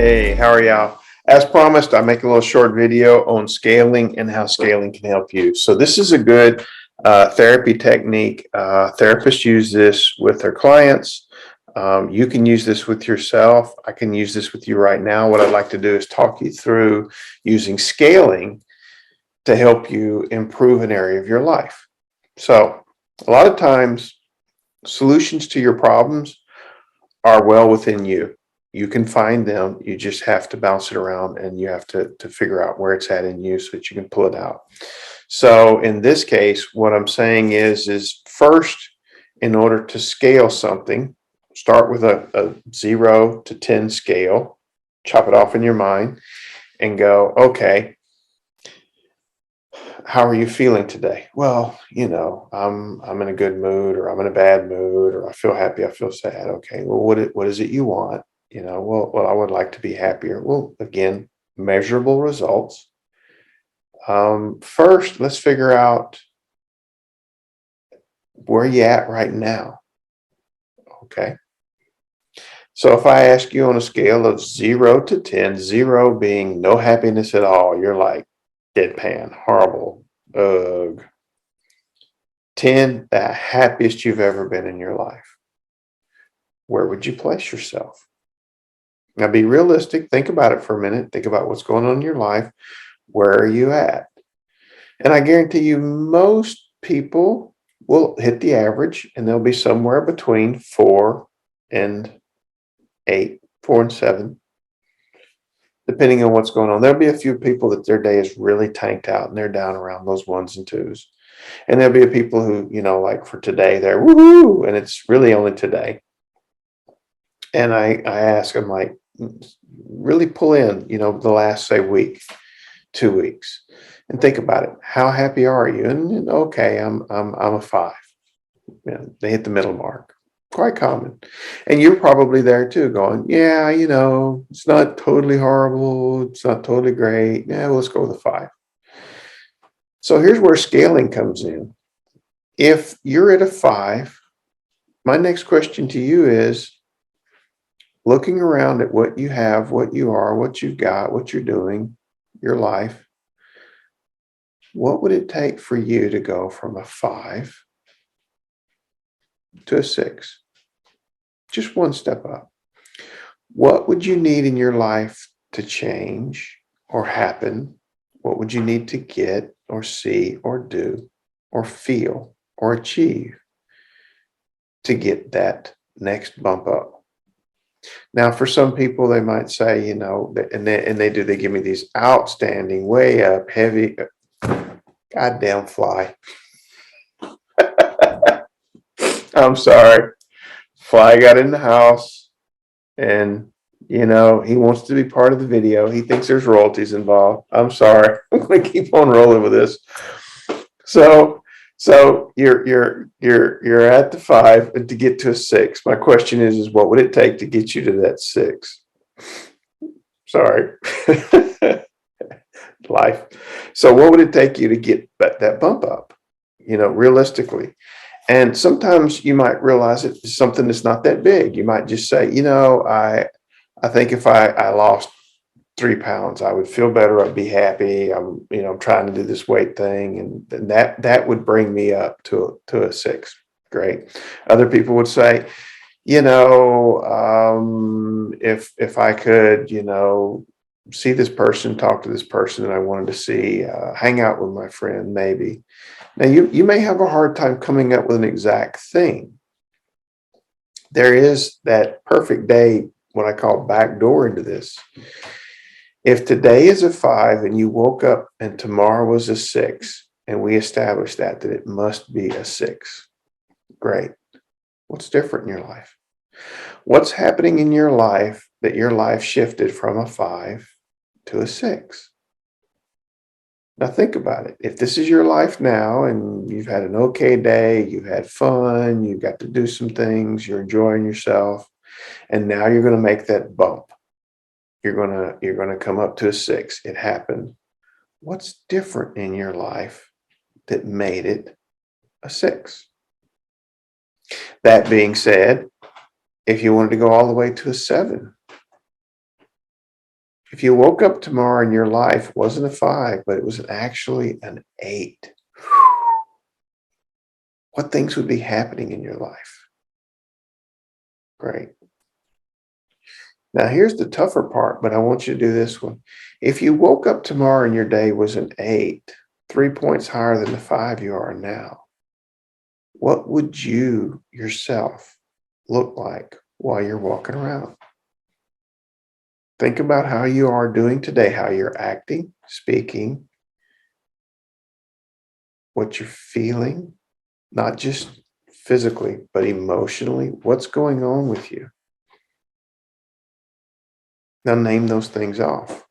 Hey, how are y'all? As promised, I make a little short video on scaling and how scaling can help you. So this is a good therapy technique. Therapists use this with their clients. You can use this with yourself. I can use this with you right now. What I'd like to do is talk you through using scaling to help you improve an area of your life. So a lot of times, solutions to your problems are well within you. You can find them. You just have to bounce it around and you have to figure out where it's at in you so that you can pull it out. So in this case, what I'm saying is first, in order to scale something, start with a 0 to 10 scale, chop it off in your mind and go, okay, how are you feeling today? Well, I'm in a good mood, or I'm in a bad mood, or I feel happy, I feel sad. Okay, well, what is it you want? Well, I would like to be happier. Well, again, measurable results. First, let's figure out where you at right now. Okay. So if I ask you on a scale of 0 to 10, 0 being no happiness at all, you're like deadpan, horrible, ugh. 10, the happiest you've ever been in your life. Where would you place yourself? Now be realistic. Think about it for a minute. Think about what's going on in your life. Where are you at? And I guarantee you, most people will hit the average and they'll be somewhere between 4 and 8, 4 and 7, depending on what's going on. There'll be a few people that their day is really tanked out and they're down around those 1s and 2s. And there'll be people who, like for today, they're woohoo, and it's really only today. And I ask them, like, really pull in, the last, say, week, 2 weeks, and think about it. How happy are you? And okay, I'm a 5. They hit the middle mark. Quite common. And you're probably there too, going, yeah, it's not totally horrible. It's not totally great. Yeah, well, let's go with a 5. So here's where scaling comes in. If you're at a 5, my next question to you is, looking around at what you have, what you are, what you've got, what you're doing, your life, what would it take for you to go from a 5 to a 6? Just one step up. What would you need in your life to change or happen? What would you need to get or see or do or feel or achieve to get that next bump up? Now, for some people, they might say, they give me these outstanding, way up, heavy, goddamn fly. I'm sorry. Fly got in the house and, he wants to be part of the video. He thinks there's royalties involved. I'm sorry. I'm going to keep on rolling with this. So you're at the 5, and to get to a 6. My question is what would it take to get you to that 6? Sorry. Life. So what would it take you to get that bump up, realistically? And sometimes you might realize it's something that's not that big. You might just say, I think if I lost 3 pounds, I would feel better. I'd be happy. I'm trying to do this weight thing. And that would bring me up to a 6. Great. Other people would say, if I could, see this person, talk to this person that I wanted to see, hang out with my friend, maybe. Now, you may have a hard time coming up with an exact thing. There is that perfect day, what I call backdoor into this. If today is a 5 and you woke up and tomorrow was a 6, and we established that it must be a 6, great. What's different in your life? What's happening in your life that your life shifted from a 5 to a 6? Now think about it. If this is your life now and you've had an okay day, you've had fun, you got to do some things, you're enjoying yourself, and now you're going to make that bump. You're going to come up to a 6. It happened. What's different in your life that made it a 6? That being said, if you wanted to go all the way to a 7, If you woke up tomorrow and your life wasn't a 5, but it was actually an 8, what things would be happening in your life? Great. Now, here's the tougher part, but I want you to do this one. If you woke up tomorrow and your day was an 8, 3 points higher than the 5 you are now, what would you yourself look like while you're walking around? Think about how you are doing today, how you're acting, speaking, what you're feeling, not just physically, but emotionally. What's going on with you? Now name those things off.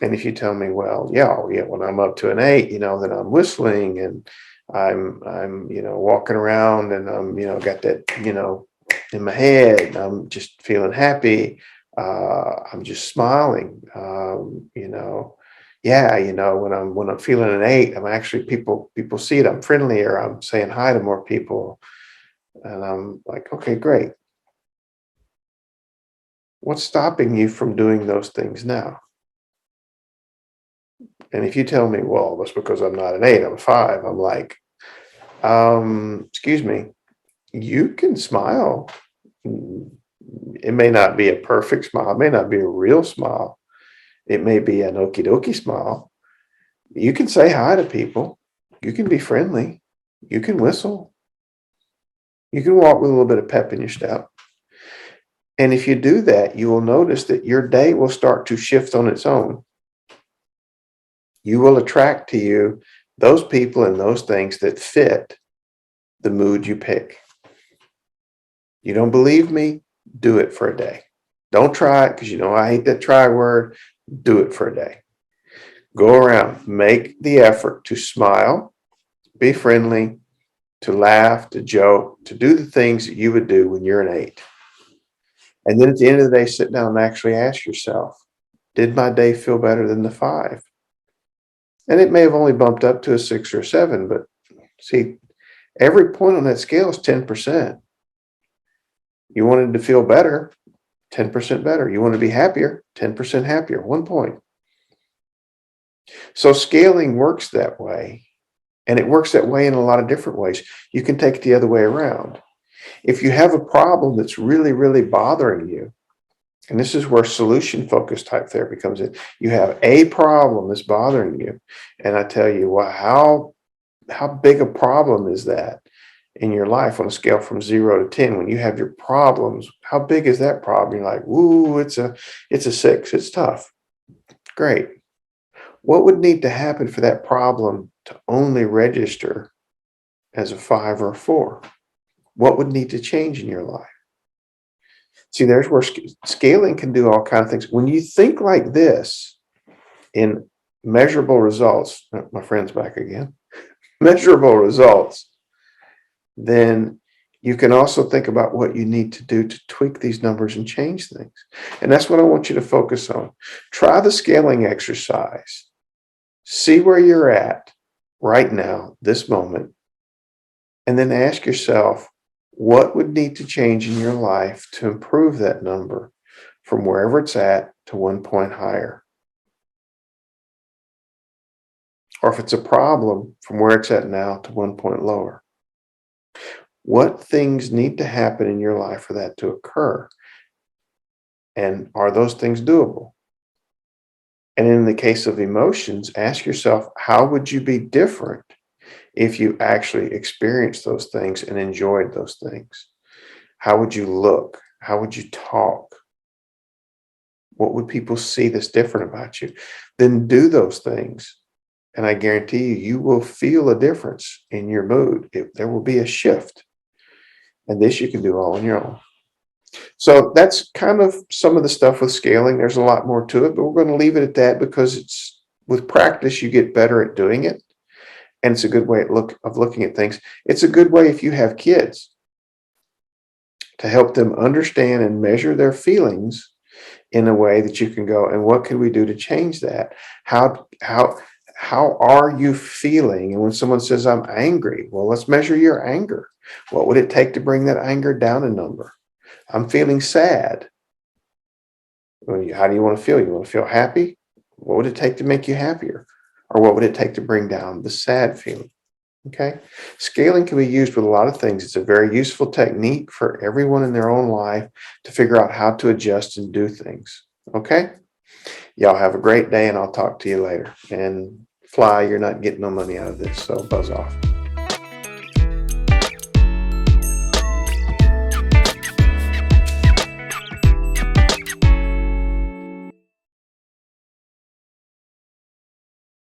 And if you tell me, well, yeah, when I'm up to an 8, then I'm whistling and I'm walking around and I'm, got that, in my head, and I'm just feeling happy. I'm just smiling. Yeah, when I'm feeling an 8, I'm actually people see it. I'm friendlier. I'm saying hi to more people, and I'm like, okay, great. What's stopping you from doing those things now? And if you tell me, well, that's because I'm not an 8, I'm a 5, I'm like, excuse me, you can smile. It may not be a perfect smile, it may not be a real smile, it may be an okie dokie smile. You can say hi to people, you can be friendly, you can whistle, you can walk with a little bit of pep in your step. And if you do that, you will notice that your day will start to shift on its own. You will attract to you those people and those things that fit the mood you pick. You don't believe me? Do it for a day. Don't try it because I hate that try word. Do it for a day. Go around, make the effort to smile, be friendly, to laugh, to joke, to do the things that you would do when you're an 8. And then at the end of the day, sit down and actually ask yourself, did my day feel better than the 5? And it may have only bumped up to a 6 or a 7, but see, every point on that scale is 10%. You wanted to feel better, 10% better. You want to be happier, 10% happier, 1 point. So scaling works that way. And it works that way in a lot of different ways. You can take it the other way around. If you have a problem that's really, really bothering you, and this is where solution-focused type therapy comes in. You have a problem that's bothering you. And I tell you, well, how big a problem is that in your life on a scale from 0 to 10? When you have your problems, how big is that problem? You're like, ooh, it's a 6. It's tough. Great. What would need to happen for that problem to only register as a 5 or a 4? What would need to change in your life? See, there's where scaling can do all kinds of things. When you think like this in measurable results, my friend's back again, measurable results, then you can also think about what you need to do to tweak these numbers and change things. And that's what I want you to focus on. Try the scaling exercise. See where you're at right now, this moment, and then ask yourself, what would need to change in your life to improve that number from wherever it's at to 1 point higher? Or if it's a problem, from where it's at now to 1 point lower. What things need to happen in your life for that to occur? And are those things doable? And in the case of emotions, ask yourself, how would you be different if you actually experienced those things and enjoyed those things? How would you look? How would you talk? What would people see that's different about you? Then do those things. And I guarantee you, you will feel a difference in your mood. There will be a shift. And this you can do all on your own. So that's kind of some of the stuff with scaling. There's a lot more to it, but we're going to leave it at that because with practice, you get better at doing it. And it's a good way of looking at things. It's a good way if you have kids to help them understand and measure their feelings in a way that you can go, and what can we do to change that? How are you feeling? And when someone says, I'm angry, well, let's measure your anger. What would it take to bring that anger down a number? I'm feeling sad. How do you want to feel? You want to feel happy? What would it take to make you happier? Or what would it take to bring down the sad feeling? Okay. Scaling can be used with a lot of things. It's a very useful technique for everyone in their own life to figure out how to adjust and do things. Okay. Y'all have a great day, and I'll talk to you later. And Fly, you're not getting no money out of this, so buzz off.